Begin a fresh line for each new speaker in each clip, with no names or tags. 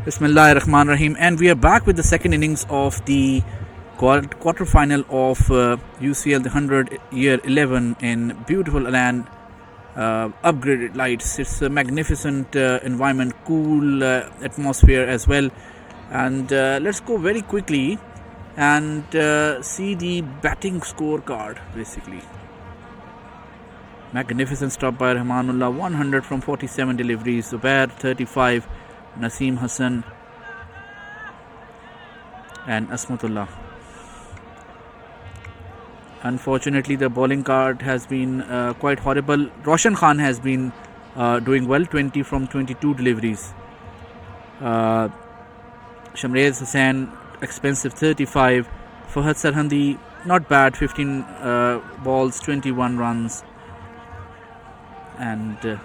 Bismillahir Rahmanir Rahim, and we are back with the second innings of the quarter-final of UCL, the 100 Year-11 in beautiful Alan upgraded lights. It's a magnificent environment, cool atmosphere as well. And let's go very quickly and see the batting scorecard basically. Magnificent stop by Rahmanullah, 100 from 47 deliveries. Zubair 35, Naseem Hassan and Asmatullah. Unfortunately, the bowling card has been quite horrible. Roshan Khan has been doing well, 20 from 22 deliveries. Shamrez Hussain, expensive, 35. Fahad Sarhandi, not bad, 15 balls, 21 runs. And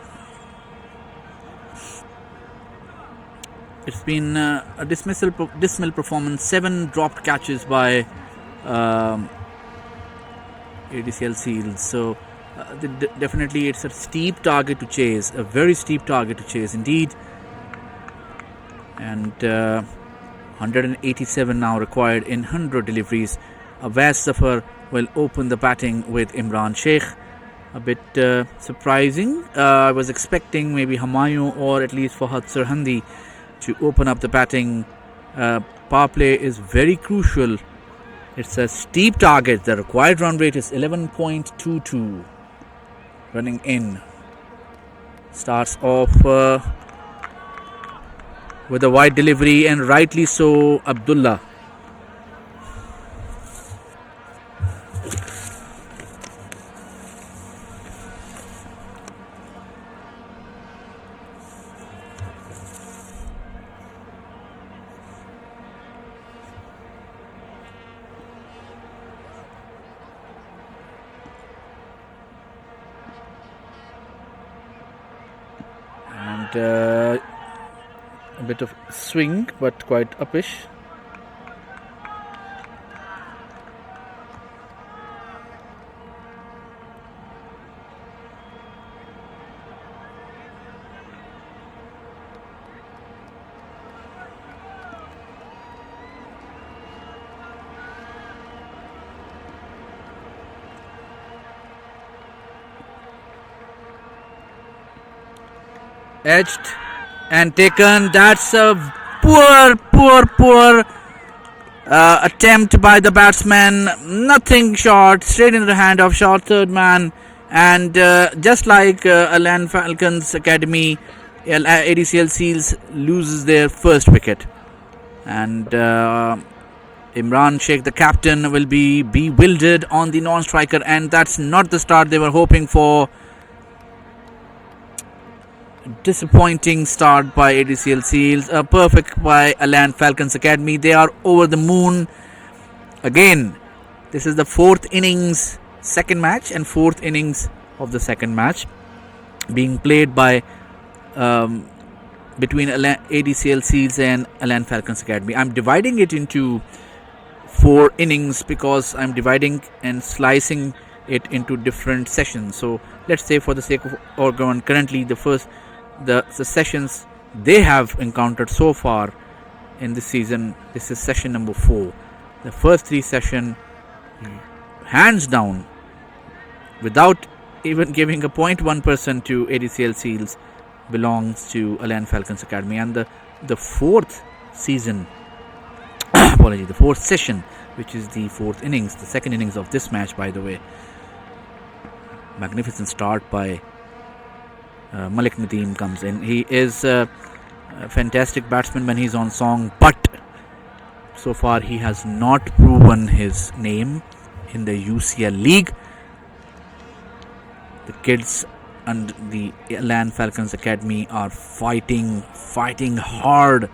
it's been a dismal performance. 7 dropped catches by ADCL Seals. So definitely it's a steep target to chase, a very steep target to chase indeed. And 187 now required in 100 deliveries. Awais Safar will open the batting with Imran Sheikh. A bit surprising. I was expecting maybe Humayun or at least Fahad Sarhandi to open up the batting. Power play is very crucial. It's a steep target. The required run rate is 11.22. Running in. Starts off with a wide delivery, and rightly so, Abdullah. A bit of swing, but quite uppish. Edged and taken. That's a poor attempt by the batsman. Nothing short, straight into the hand of short third man. And just like AIN Falcons Academy, ADCL Seals loses their first wicket. And Imran Sheikh, the captain, will be bewildered on the non-striker, and that's not the start they were hoping for. Disappointing start by ADCL Seals. A perfect by AIN Falcons Academy. They are over the moon. Again, this is the fourth innings, second match, and fourth innings of the second match being played by between ADCL Seals and AIN Falcons Academy. I'm dividing it into 4 innings because I'm dividing and slicing it into different sessions. So let's say, for the sake of argument, currently the sessions they have encountered so far in this season, this is session number 4. The first 3 sessions, hands down, without even giving a 0.1% to ADCL Seals, belongs to AIN Falcons Academy. And the fourth season the fourth session, which is the 4th innings, the second innings of this match, by the way. Magnificent start by Malik Nadeem comes in. He is a fantastic batsman when he's on song, but so far he has not proven his name in the UCL league. The kids and the AIN Falcons Academy are fighting hard.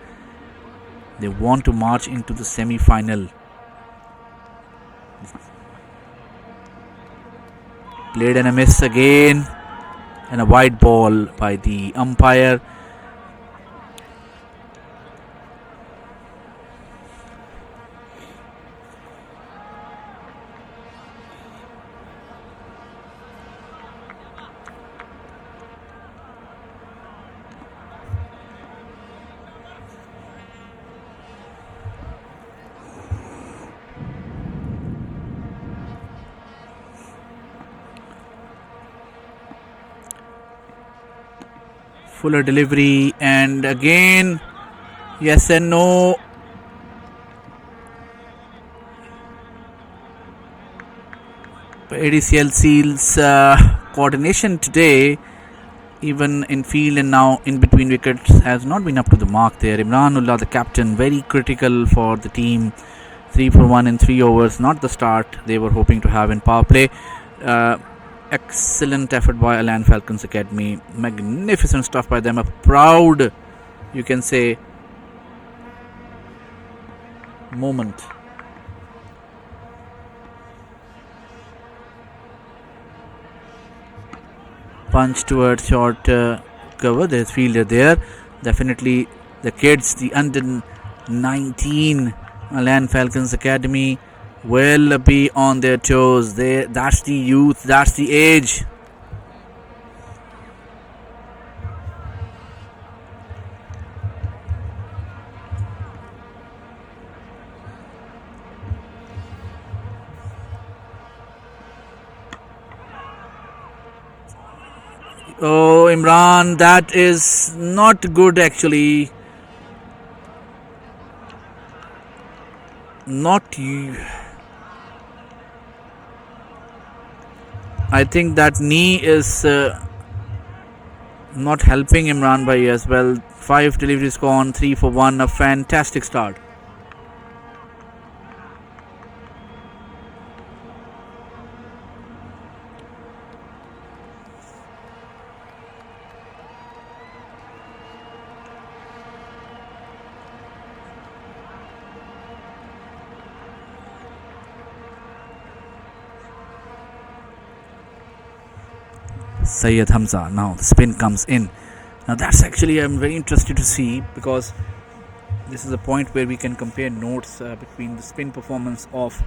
They want to march into the semi-final. Played and a miss again, and a wide ball by the umpire. Fuller delivery, and again yes and no. ADCL Seals coordination today, even in field and now in between wickets, has not been up to the mark there. Imranullah, the captain, very critical for the team. 3 for 1 in 3 overs, not the start they were hoping to have in power play. Excellent effort by AIN Falcons Academy. Magnificent stuff by them. A proud, you can say, moment. Punch towards short cover. There's fielder there. Definitely the kids, the under 19 AIN Falcons Academy will be on their toes. That's the youth, that's the age. Oh, Imran, that is not good actually. Not you. I think that knee is not helping Imran Bhai as well. 5 deliveries gone, 3 for 1. A fantastic start. Syed Hamza, now the spin comes in. Now that's actually I'm very interested to see, because this is a point where we can compare notes between the spin performance of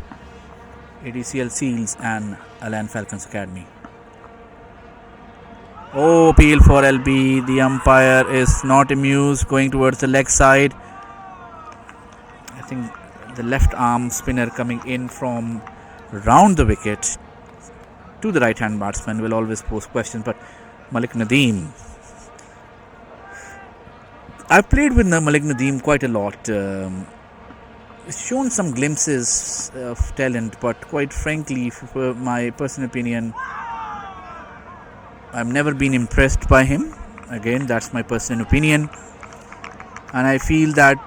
ADCL Seals and AIN Falcons Academy. Oh, appeal for LB. The umpire is not amused, going towards the leg side. I think the left arm spinner coming in from round the wicket to the right hand batsman will always pose questions. But Malik Nadeem, I've played with Malik Nadeem quite a lot. Shown some glimpses of talent, but quite frankly, for my personal opinion, I've never been impressed by him. Again, that's my personal opinion, and I feel that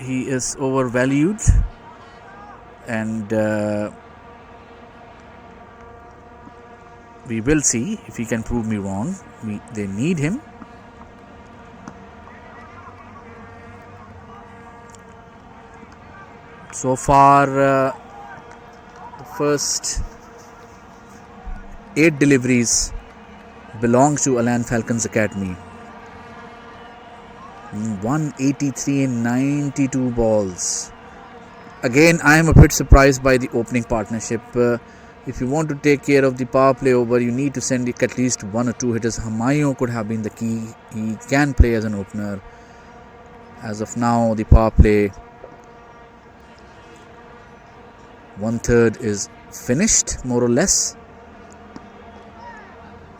he is overvalued, and we will see if he can prove me wrong. They need him. So far, the first 8 deliveries belong to AIN Falcons Academy. 183 in 92 balls. Again, I am a bit surprised by the opening partnership. If you want to take care of the power play over, you need to send at least 1 or 2 hitters. Humayun could have been the key. He can play as an opener. As of now, the power play 1/3 is finished, more or less,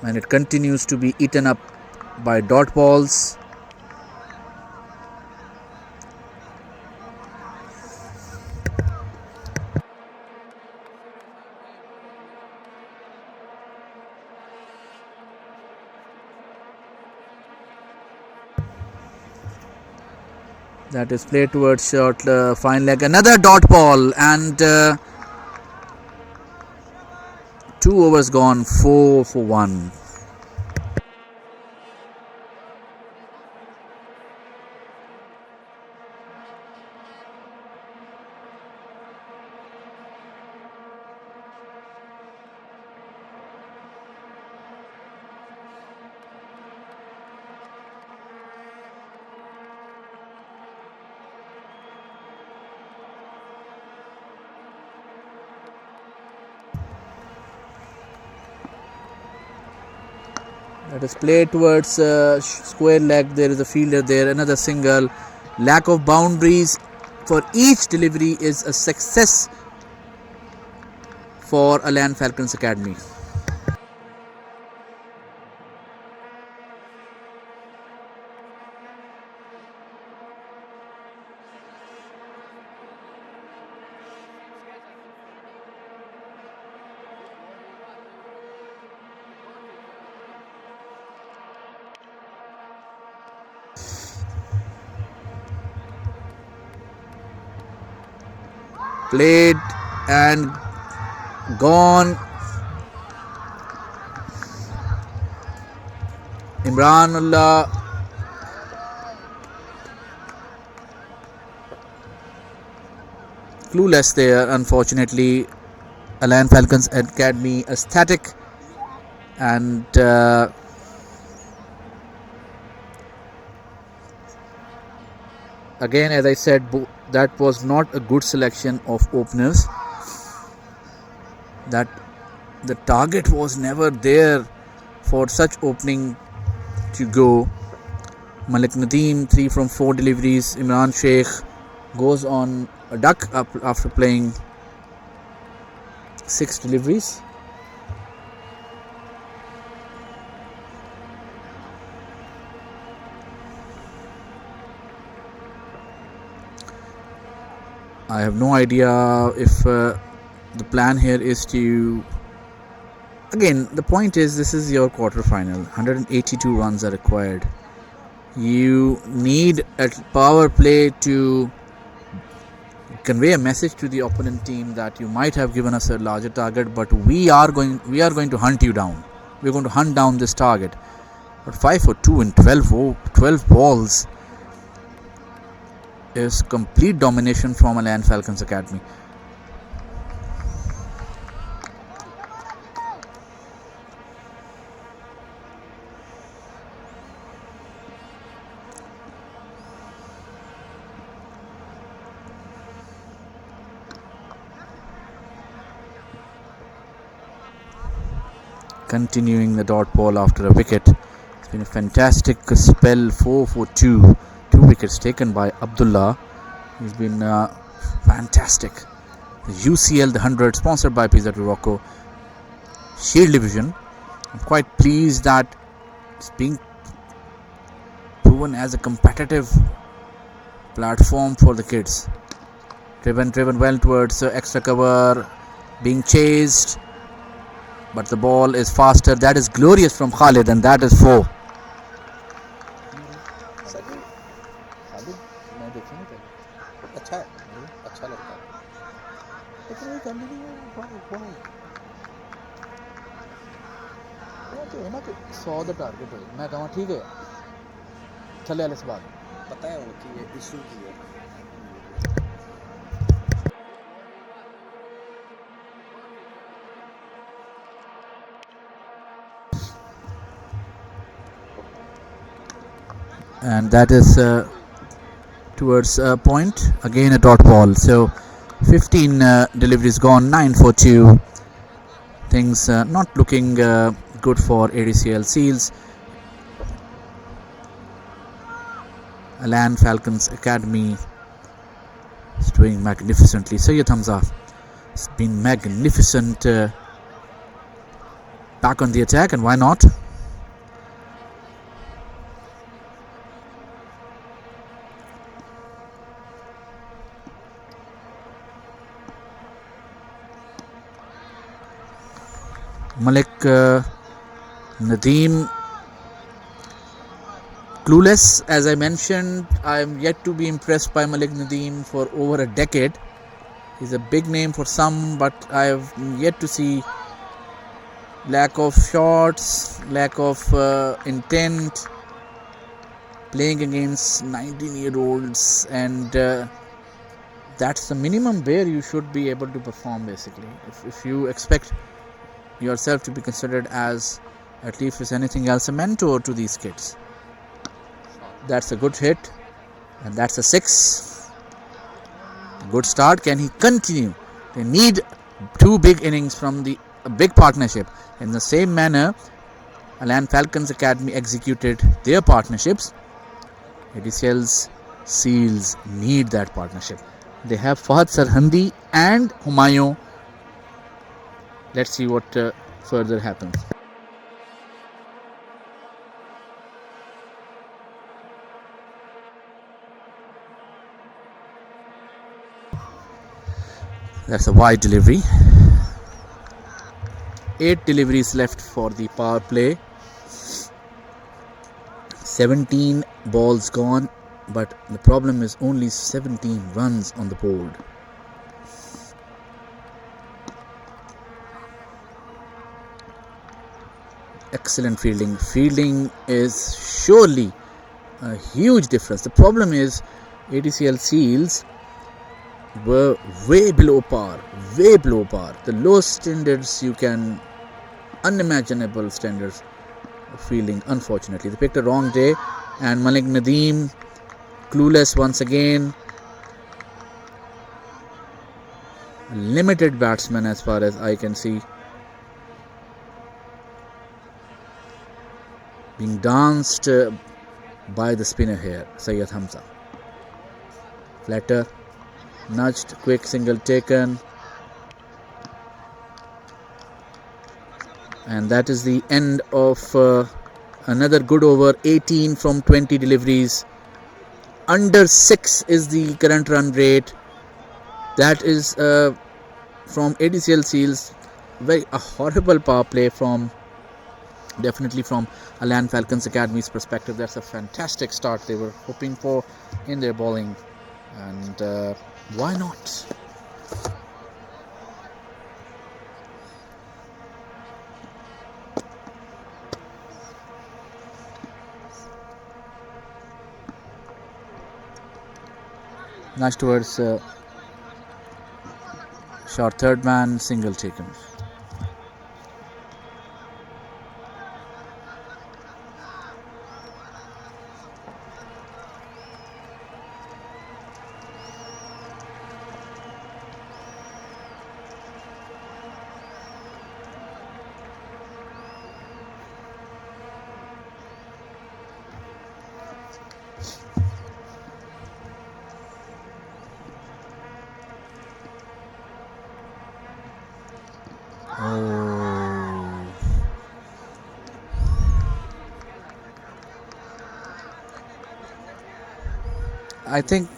and it continues to be eaten up by dot balls. That is played towards short fine leg. Another dot ball, and 2 overs gone, 4 for 1. That is played towards square leg. There is a fielder there. Another single. Lack of boundaries for each delivery is a success for AIN Falcons Academy. Played and gone. Imranullah clueless there, unfortunately. AIN Falcons Academy ecstatic, and again, as I said, that was not a good selection of openers. That the target was never there for such opening to go. Malik Nadeem, 3 from 4 deliveries. Imran Sheikh goes on a duck up after playing 6 deliveries. I have no idea if the plan here is to, again, the point is, this is your quarter-final. 182 runs are required. You need a power play to convey a message to the opponent team that you might have given us a larger target, but we are going to hunt you down. We're going to hunt down this target. But 5 for 2 in 12 balls is complete domination from AIN Falcons Academy. Continuing the dot ball after a wicket. It's been a fantastic spell. 4 for 2. 2 wickets taken by Abdullah. He's been fantastic. The UCL, the 100, sponsored by Pizza to Rocco Shield Division. I'm quite pleased that it's being proven as a competitive platform for the kids. Driven well towards extra cover, being chased, but the ball is faster. That is glorious from Khalid, and that is 4. And that is towards a point. Again a dot ball. So 15 deliveries gone. 9 for 2. Things not looking good for ADCL Seals. AIN Falcons Academy is doing magnificently. Sayyid Hamza has been magnificent. Back on the attack, and why not? Malik Nadeem clueless, as I mentioned. I am yet to be impressed by Malik Nadeem for over a decade. He's a big name for some, but I have yet to see lack of shots, lack of intent, playing against 19-year-olds, and that's the minimum where you should be able to perform, basically. If you expect yourself to be considered as, at least if anything else, a mentor to these kids. That's a good hit, and that's a 6. Good start. Can he continue? They need 2 big innings from a big partnership. In the same manner, AIN Falcons Academy executed their partnerships. ADCL's Seals need that partnership. They have Fahad Sarhandi and Humayun. Let's see what further happens. That's a wide delivery. 8 deliveries left for the power play. 17 balls gone, but the problem is only 17 runs on the board. excellent fielding. Fielding is surely a huge difference. The problem is ADCL Seals were way below par. The lowest standards you can, unimaginable standards of fielding. Unfortunately, they picked a wrong day, and Malik Nadeem clueless once again. A limited batsman as far as I can see, being danced by the spinner here, Syed Hamza. Flatter, nudged, quick single taken, and that is the end of another good over. 18 from 20 deliveries. Under 6 is the current run rate. That is from ADCL Seals. A horrible power play from, definitely from AIN Falcons Academy's perspective. That's a fantastic start they were hoping for in their bowling, and why not? Nice towards short third man, single taken. I think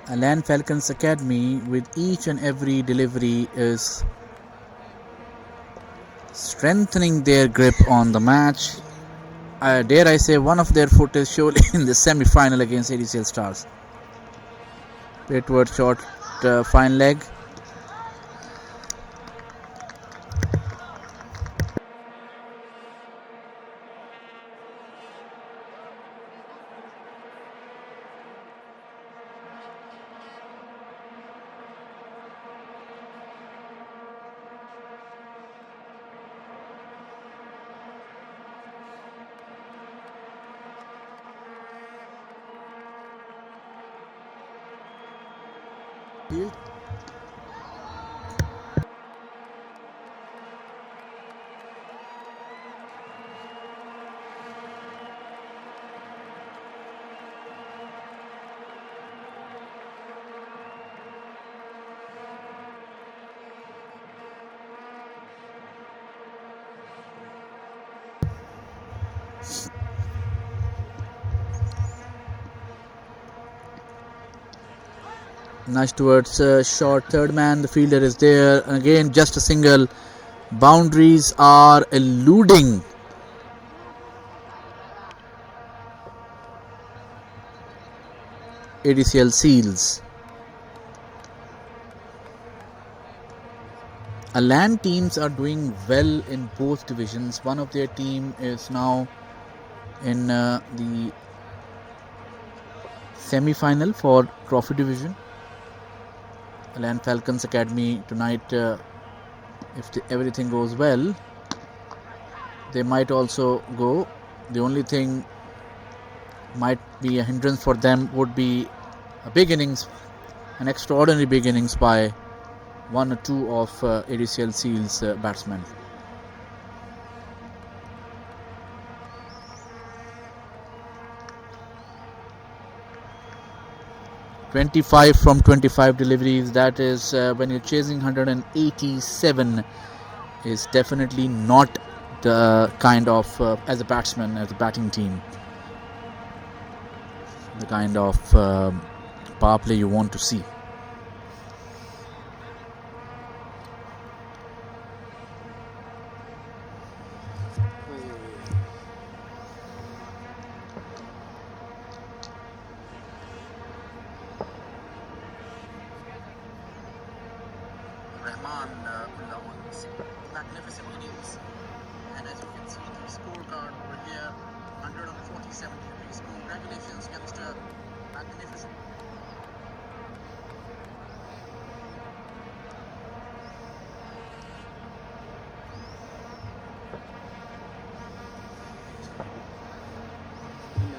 AIN Falcons Academy with each and every delivery is strengthening their grip on the match. Dare I say, one of their foot is surely in the semi-final against ADCL Stars. Play towards short fine leg. Nice towards short third man. The fielder is there. Again, just a single. Boundaries are eluding ADCL Seals. AIN teams are doing well in both divisions. One of their team is now in the semi-final for trophy division. AIN Falcons Academy tonight, if everything goes well, they might also go. The only thing might be a hindrance for them would be a big innings, an extraordinary big innings by one or two of ADCL Seals batsmen. (25 from 25 deliveries). That is when you're chasing 187, is definitely not the kind of as a batsman, as a batting team, the kind of power play you want to see. magnificent innings. And as you can see the scorecard over here, 147 degrees. Congratulations, youngster. Magnificent.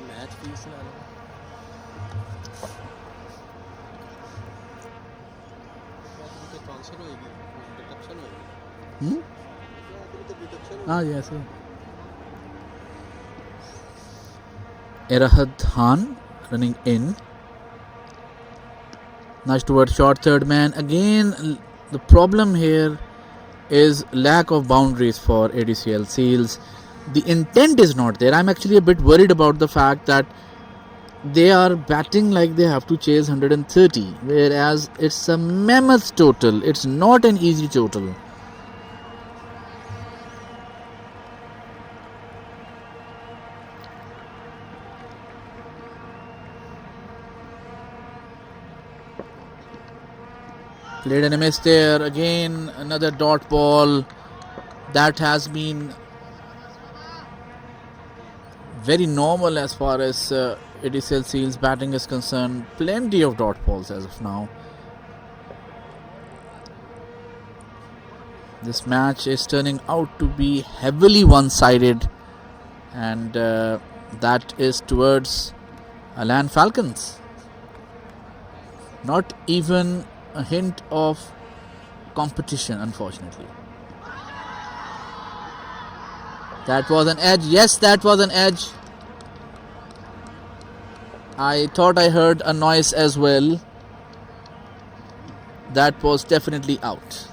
Match fees ना transfer होएगी deduction होएगी
हाँ जैसे Erahad Khan running in. Nice towards short third man. Again, the problem here is lack of boundaries for ADCL Seals. The intent is not there. I'm actually a bit worried about the fact that they are batting like they have to chase 130, whereas it's a mammoth total. It's not an easy total. Played an miss there. Again, another dot ball. That has been very normal as far as ADCL Seals batting is concerned. Plenty of dot balls as of now. This match is turning out to be heavily one-sided, and that is towards AIN Falcons. Not even a hint of competition, unfortunately. That was an edge. Yes, that was an edge. I thought I heard a noise as well. That was definitely out.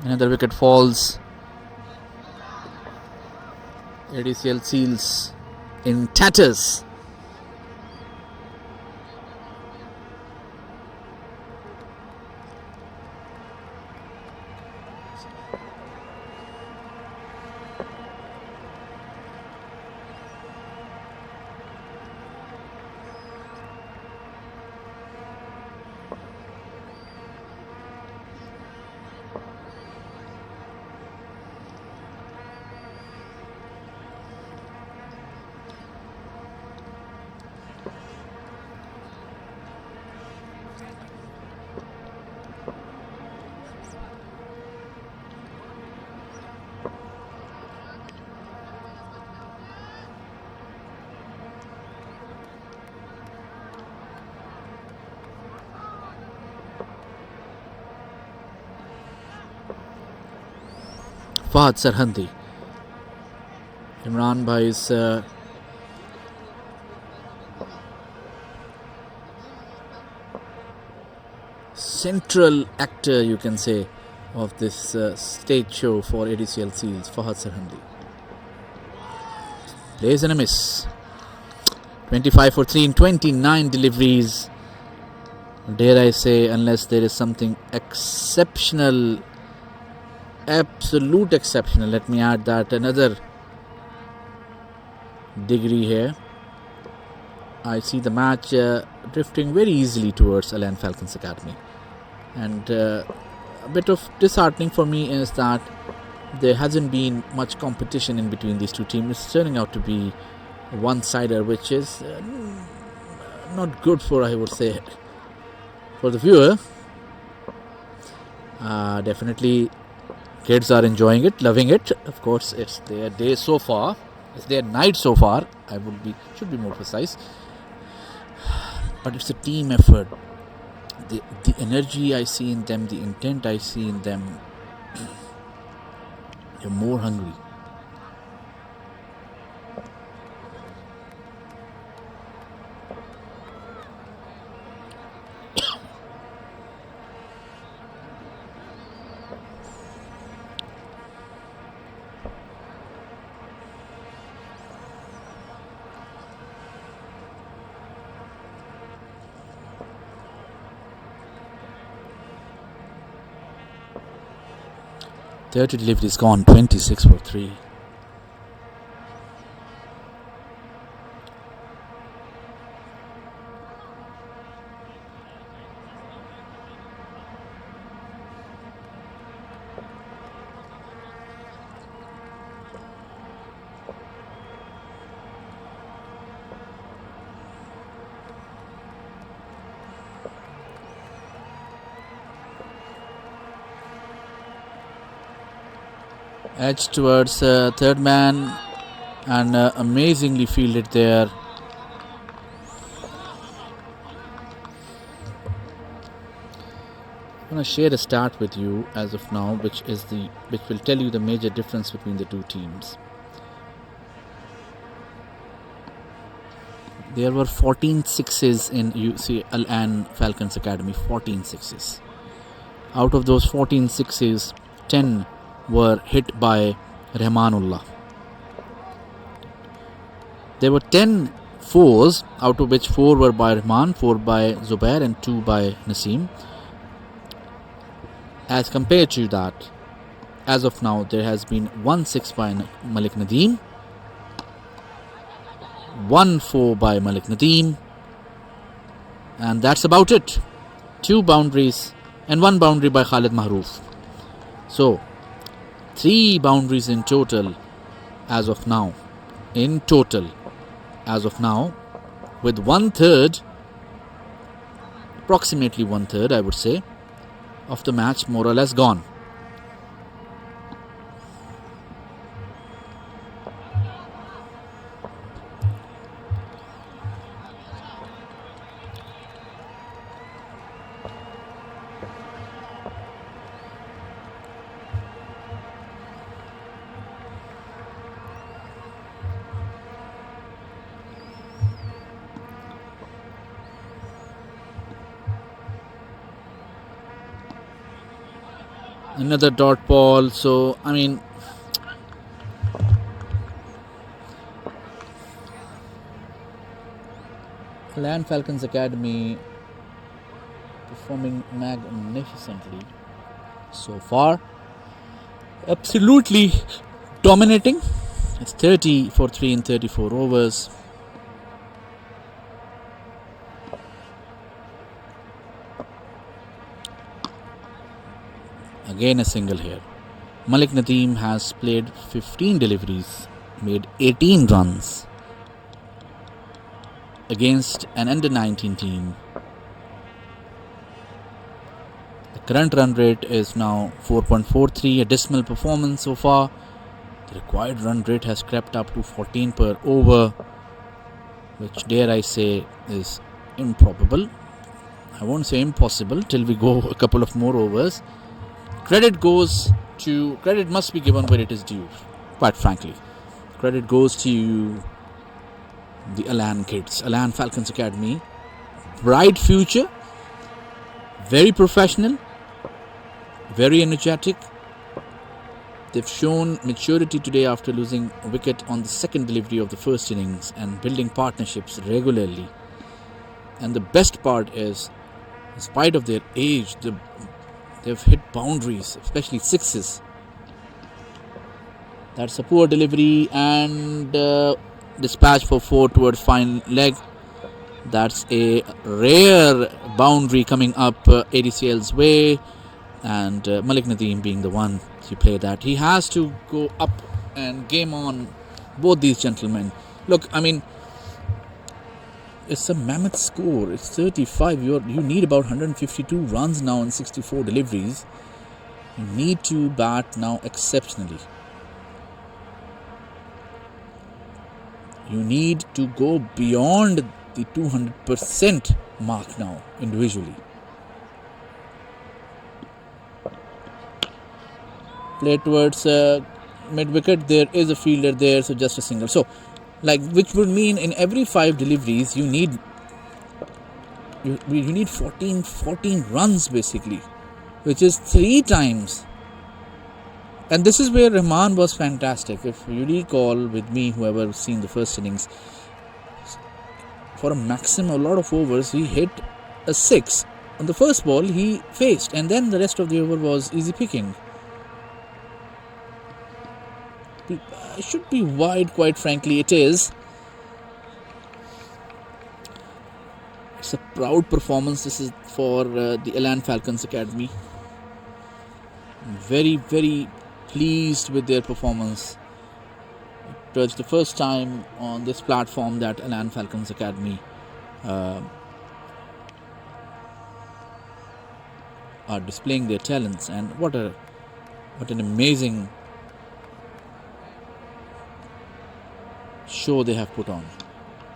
Another wicket falls. ADCL Seals in tatters. Fahad Sarhandi. Imran Bhai's central actor, you can say, of this stage show for ADCL Seals, Fahad Sarhandi. Plays and a miss. 25 for 3 in 29 deliveries. Dare I say, unless there is something exceptional, absolute exceptional. Let me add that another degree here. I see the match drifting very easily towards AIN Falcons Academy. And a bit of disheartening for me is that there hasn't been much competition in between these two teams. It's turning out to be one-sider, which is not good for, I would say, for the viewer. Definitely kids are enjoying it, loving it. Of course, it's their day so far. It's their night so far. Should be more precise. But it's a team effort. The energy I see in them, the intent I see in them, they're more hungry. 30 deliveries gone, 26 for 3. Edge towards third man and amazingly fielded there. I'm going to share a stat with you as of now, which will tell you the major difference between the two teams. There were 14 sixes in UCL and Falcons Academy, 14 sixes. Out of those 14 sixes, 10 were hit by Rahmanullah. There were 10 fours, out of which 4 were by Rahman, 4 by Zubair and 2 by Naseem. As compared to that, as of now, there has been 1 6 by Malik Nadeem, 1 4 by Malik Nadeem, and that's about it. 2 boundaries and 1 boundary by Khalid Mahroof. So 3 boundaries in total as of now. With 1/3, approximately 1/3, I would say, of the match more or less gone. Another dot ball. So, I mean, AIN Falcons Academy performing magnificently so far. Absolutely dominating. It's 30 for 3 in 34 overs. Again a single here. Malik Nadeem has played 15 deliveries, made 18 runs against an under-19 team. The current run rate is now 4.43, a dismal performance so far. The required run rate has crept up to 14 per over, which dare I say is improbable. I won't say impossible till we go a couple of more overs. Credit must be given where it is due, quite frankly. Credit goes to the AIN kids, AIN Falcons Academy. Bright future, very professional, very energetic. They've shown maturity today after losing a wicket on the second delivery of the first innings and building partnerships regularly. And the best part is, in spite of their age, they've hit boundaries, especially sixes. That's a poor delivery and dispatch for 4 towards fine leg. That's a rare boundary coming up ADCL's way, and Malik Nadeem being the one to play that. He has to go up and game on both these gentlemen. Look, I mean, it's a mammoth score. It's 35. You need about 152 runs now in 64 deliveries. You need to bat now exceptionally. You need to go beyond the 200% mark now individually. Play towards mid wicket. There is a fielder there, so just a single. So, which would mean in every 5 deliveries you need 14 runs basically, which is 3 times. And this is where Rahman was fantastic. If you recall with me, whoever seen the first innings, for a lot of overs, he hit a 6. On the first ball, he faced, and then the rest of the over was easy picking. should be wide, quite frankly. It is. It's a proud performance. This is for the AIN Falcons Academy. Very, very pleased with their performance. It was the first time on this platform that AIN Falcons Academy are displaying their talents, and what an amazing show they have put on.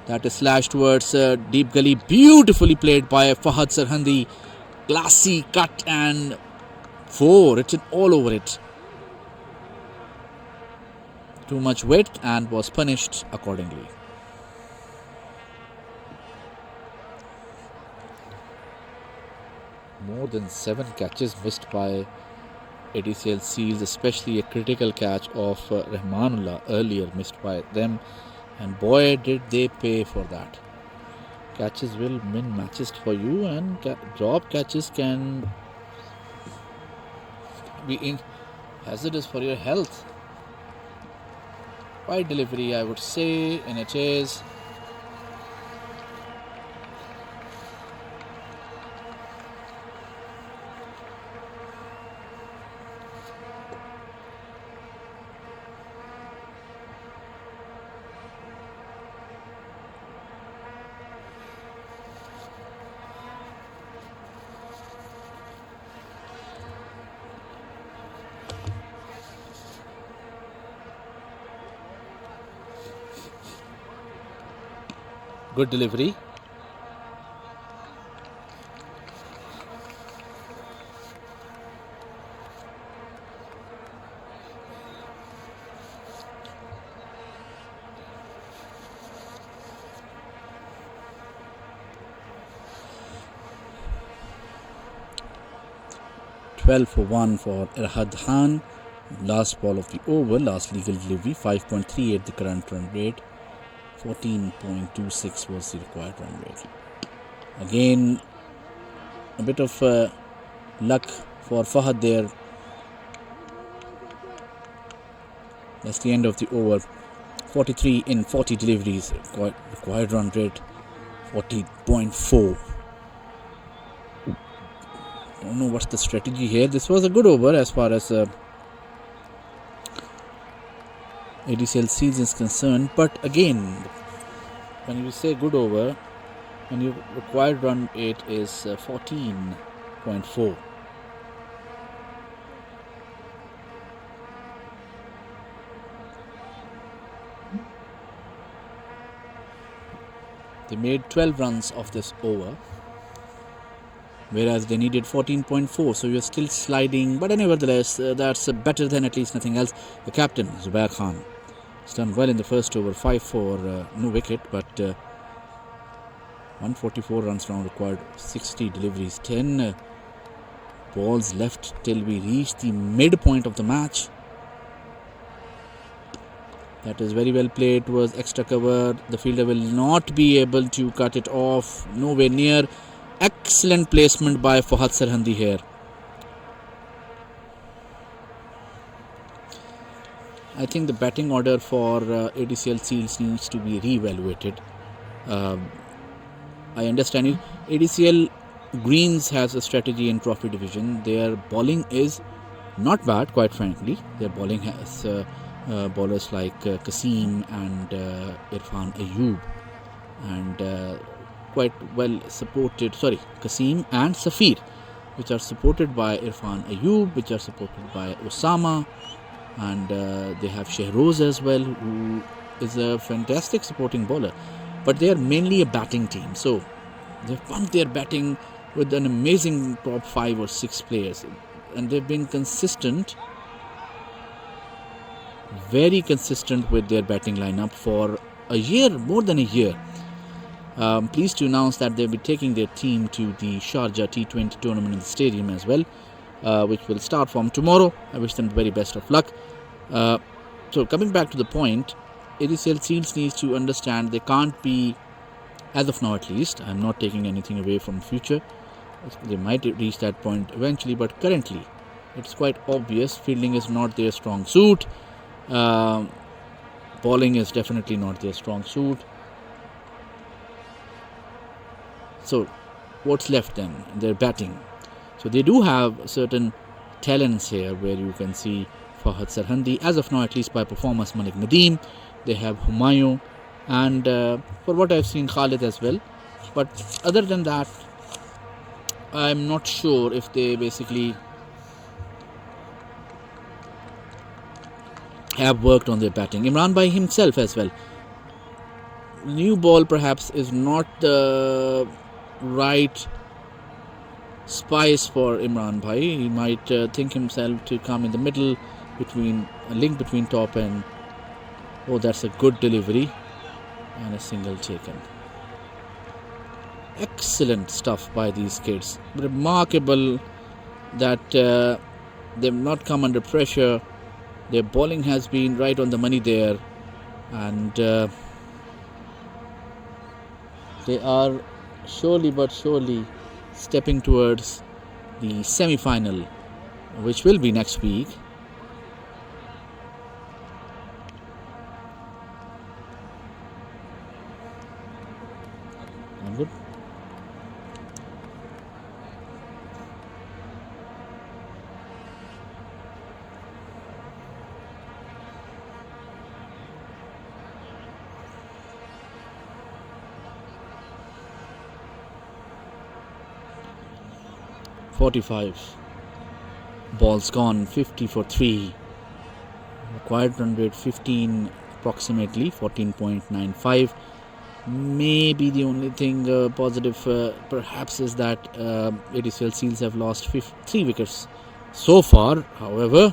That is slash towards deep gully, beautifully played by Fahad Sarhandi. Classy cut and 4, written all over it. Too much width and was punished accordingly. More than 7 catches missed by ADCL Seals, especially a critical catch of Rahmanullah earlier missed by them, and boy did they pay for that. Catches will win matches for you, and drop catches can be hazardous for your health. Wide delivery, I would say, and it is. Good delivery. Twelve for 1 for Irhad Khan. Last ball of the over, last legal delivery. 5.38 the current run rate. 14.26 was the required run rate. Again, a bit of luck for Fahad there. That's the end of the over. 43 in 40 deliveries. Required run rate 40.4. Don't know what's the strategy here. This was a good over as far as ADCL Seals is concerned, but again, when you say good over, when your required run rate is 14.4. They made 12 runs of this over, whereas they needed 14.4, so you're still sliding, but nevertheless, that's better than at least nothing else. The captain, Zubair Khan, has done well in the first over, 5 for no wicket, but 144 runs now required, 60 deliveries, 10 balls left till we reach the midpoint of the match. That is very well played towards extra cover. The fielder will not be able to cut it off, nowhere near. Excellent placement by Fahad Sarhandi here. I think the batting order for ADCL Seals needs to be re-evaluated. I understand it. ADCL Greens has a strategy in trophy division. Their bowling is not bad, quite frankly. Their bowling has bowlers like Kasim and Irfan Ayub, and quite well supported, Kasim and Safir, which are supported by Irfan Ayub, which are supported by Osama, and they have Shehroz as well, who is a fantastic supporting bowler, but they are mainly a batting team, so they've pumped their batting with an amazing top 5 or 6 players, and they've been consistent, very consistent with their batting lineup for a year, more than a year. Pleased to announce that they'll be taking their team to the Sharjah T20 tournament in the stadium as well, which will start from tomorrow. I wish them the very best of luck. So coming back to the point, ADCL Seals needs to understand they can't be, as of now at least, I'm not taking anything away from the future, they might reach that point eventually, but currently it's quite obvious fielding is not their strong suit. Bowling is definitely not their strong suit. So what's left then? Their batting. So they do have certain talents here, where you can see Fahad Sarhandi, as of now at least by performance, Malik Nadeem. They have Humayun, and for what I've seen, Khalid as well. But other than that, I'm not sure if they basically have worked on their batting. Imran Bhai himself as well. New ball perhaps is not the right spice for Imran Bhai. He might think himself to come in the middle, between a link between top and... Oh, that's a good delivery and a single taken. Excellent stuff by these kids. Remarkable that they've not come under pressure. Their bowling has been right on the money there, and they are surely but surely stepping towards the semi-final, which will be next week. I'm good. .45 balls gone, 50 for 3. Required run rate 15 approximately, 14.95. Maybe the only thing positive perhaps is that ADCL Seals have lost 3 wickets so far. However,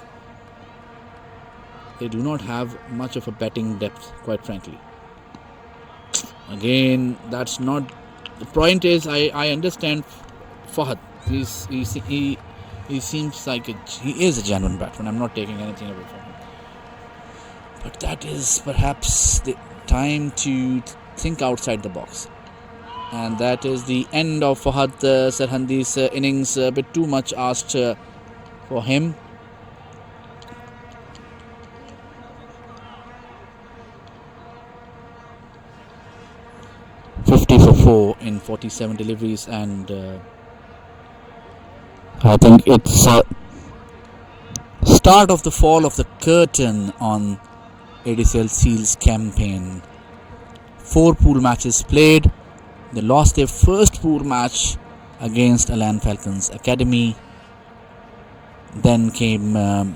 they do not have much of a batting depth, quite frankly. Again, that's not the point. Is I understand Fahad. He seems like he is a genuine batsman. I'm not taking anything away from him, but that is perhaps the time to think outside the box, and that is the end of Fahad Sarhandi's innings. A bit too much asked for him. For 4 in 47 deliveries, and I think it's start of the fall of the curtain on ADCL Seals campaign. 4 pool matches played. They lost their first pool match against AIN Falcons Academy. Then came the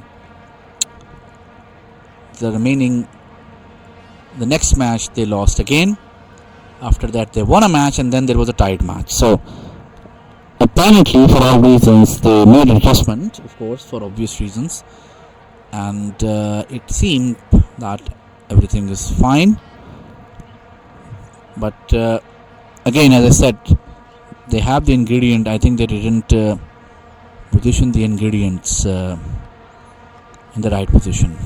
next match they lost again. After that they won a match, and then there was a tied match. So apparently, for all reasons, they made an adjustment, of course, for obvious reasons, and it seemed that everything is fine. But again, as I said, they have the ingredient. I think they didn't position the ingredients in the right position.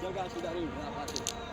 जगह सुधारी उठना पाते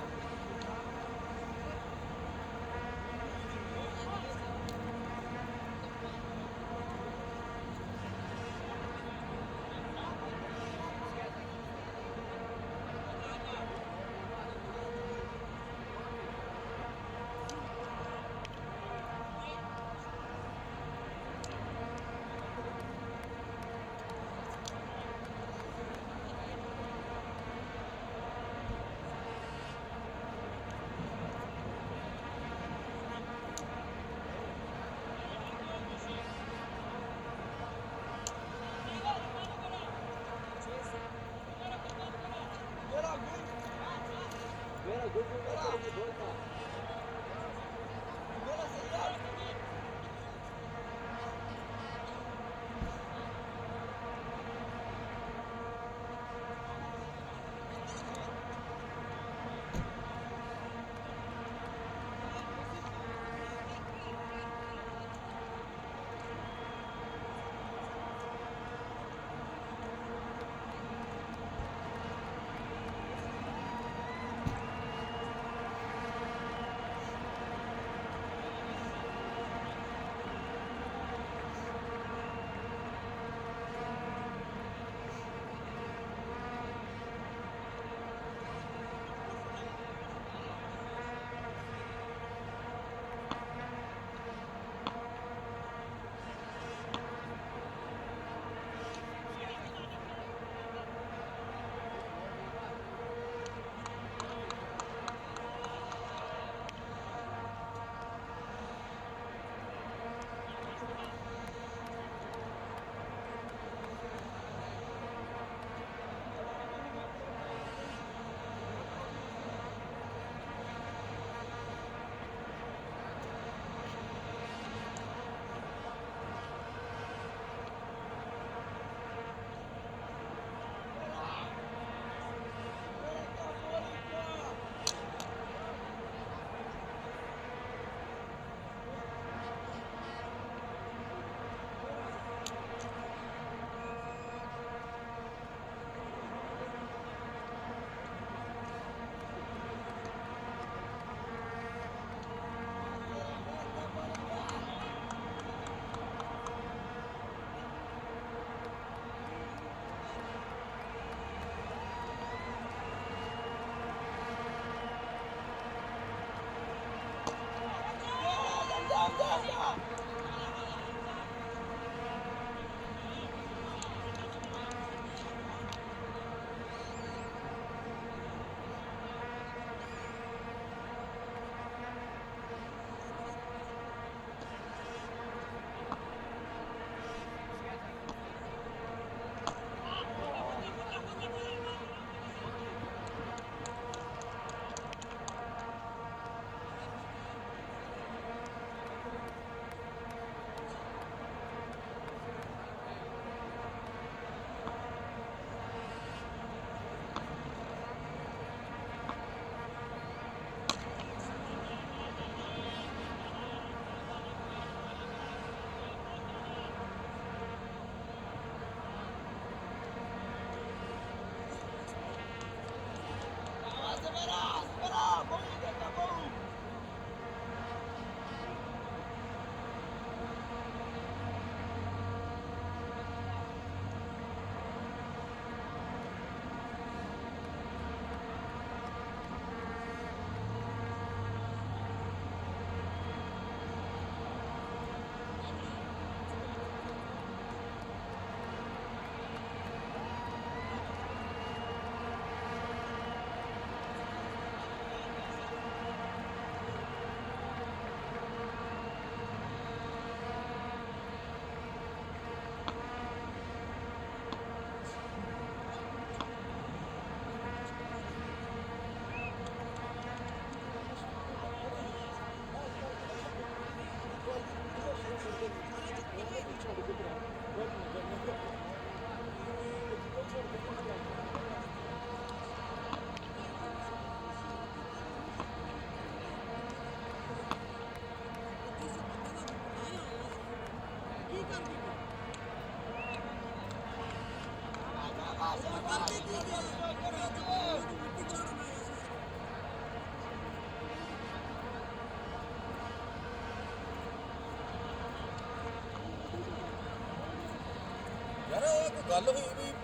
ਗੱਲ ਹੋਈ ਵੀ